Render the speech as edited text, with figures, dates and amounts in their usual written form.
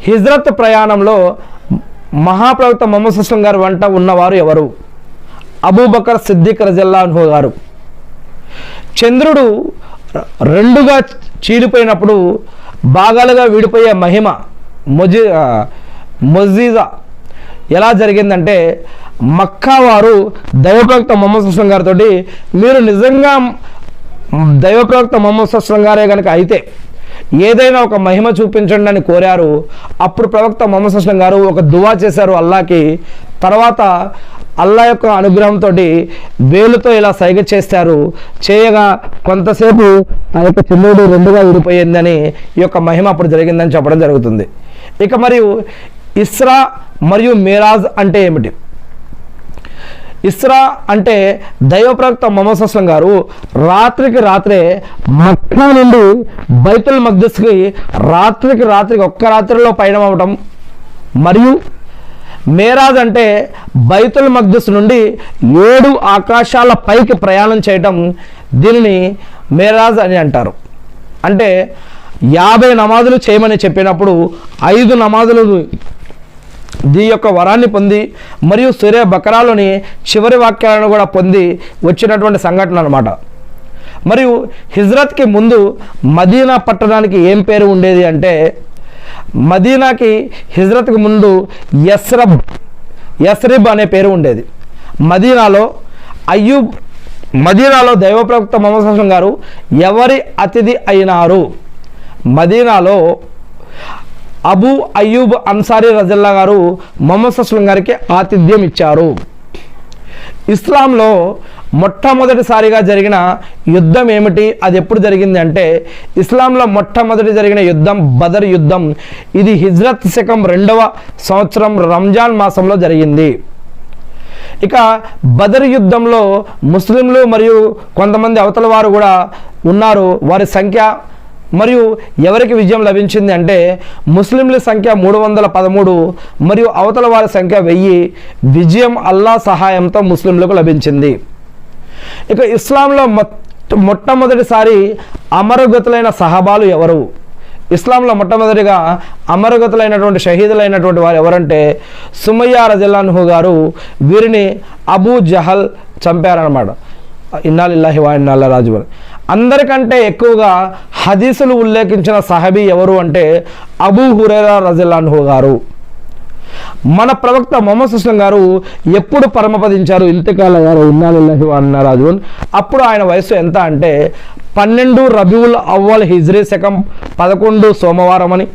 హిజ్రత్ ప్రయాణంలో మహాప్రవక్త ముహమ్మద్ సల్లం గారు వెంట ఉన్నవారు ఎవరు? అబూబకర్ సిద్దిక్ రజల్లాహు అన్హు గారు. చంద్రుడు రెండుగా చీలిపోయినప్పుడు భాగాలుగా విడిపోయే మహిమ మొజీజా ఎలా జరిగిందంటే, మక్కా వారు దైవప్రవక్త ముహమ్మద్ సల్లం గారితో మీరు నిజంగా దైవప్రవక్త ముహమ్మద్ సల్లం గారే కనుక అయితే ఏదైనా ఒక మహిమ చూపించండి అని కోరారు. అప్పుడు ప్రవక్త ముహమ్మద్ సల్లం గారు ఒక దువా చేశారు అల్లాకి. తర్వాత అల్లా యొక్క అనుగ్రహంతో వేలుతో ఇలా సైగ చేస్తారు. చేయగా కొంతసేపు ఆ యొక్క చంద్రుడు రెండుగా విడిపోయిందని ఈ యొక్క మహిమ అప్పుడు జరిగిందని చెప్పడం జరుగుతుంది. ఇక మరియు ఇస్రా మరియు మేరాజ్ అంటే ఏమిటి? ఇస్రా అంటే దైవప్రవక్త ముహమ్మద్ సల్లం గారు రాత్రికి రాత్రే మక్కా నుండి బైతుల్ మక్దస్కి రాత్రికి ఒక్క రాత్రిలో పయనం అవటం, మరియు మేరాజ్ అంటే బైతుల్ మక్దస్ నుండి 7 ఆకాశాల పైకి ప్రయాణం చేయటం. దీనిని మేరాజ్ అని అంటారు. అంటే 50 నమాజులు చేయమని చెప్పినప్పుడు 5 నమాజులు దీని యొక్క వరాన్ని పొంది మరియు సూర్య బకరాలోని చివరి వాక్యాలను కూడా పొంది వచ్చినటువంటి సంఘటన అన్నమాట. మరియు హిజ్రత్కి ముందు మదీనా పట్టణానికి ఏం పేరు ఉండేది అంటే, మదీనాకి హిజ్రత్కి ముందు యస్రిబ్ అనే పేరు ఉండేది. మదీనాలో దైవప్రవక్త ముహమ్మద్ సల్లం గారు ఎవరి అతిథి అయినారు? మదీనాలో అబూ అయ్యూబ్ అన్సారీ రజల్లా గారు ముహమ్మద్ సల్లం గారికి ఆతిథ్యం ఇచ్చారు. ఇస్లాంలో మొట్టమొదటిసారిగా జరిగిన యుద్ధం ఏమిటి, అది ఎప్పుడు జరిగింది అంటే, ఇస్లాంలో మొట్టమొదటి జరిగిన యుద్ధం బదర్ యుద్ధం. ఇది హిజ్రత్ శకం 2వ సంవత్సరం రంజాన్ మాసంలో జరిగింది. ఇక బదర్ యుద్ధంలో ముస్లింలు మరియు కొంతమంది అవతల వారు కూడా ఉన్నారు. వారి సంఖ్య మరియు ఎవరికి విజయం లభించింది అంటే, ముస్లింల సంఖ్య 313 మరియు అవతల వారి సంఖ్య 1000. విజయం అల్లా సహాయంతో ముస్లింలకు లభించింది. ఇక ఇస్లాంలో మొట్టమొదటిసారి అమరగతులైన సహాబాలు ఎవరు? ఇస్లాంలో మొట్టమొదటిగా అమరగతులైనటువంటి షహీదులైనటువంటి వారు ఎవరంటే సుమయ్య రజల్లాహు అన్హు గారు. వీరిని అబూ జహల్ చంపారనమాట. ఇన్నా లిల్లాహి వ ఇన్నా ఇలైహి రాజిఊన్. అందరికంటే ఎక్కువగా హదీసులు ఉల్లేఖించిన సహాబీ ఎవరు అంటే అబూ హురైరా రజల్లాహు అన్హు గారు. మన ప్రవక్త ముహమ్మద్ సల్లం గారు ఎప్పుడు పరమపదించారు? ఇంతకాల గారు ఇన్నా లిల్లాహి వ ఇన్నా ఇలైహి రాజిఊన్. అప్పుడు ఆయన వయసు ఎంత అంటే 12 రబీఉల్ అవ్వల్ హిజ్రీ శకం 11 సోమవారం అని,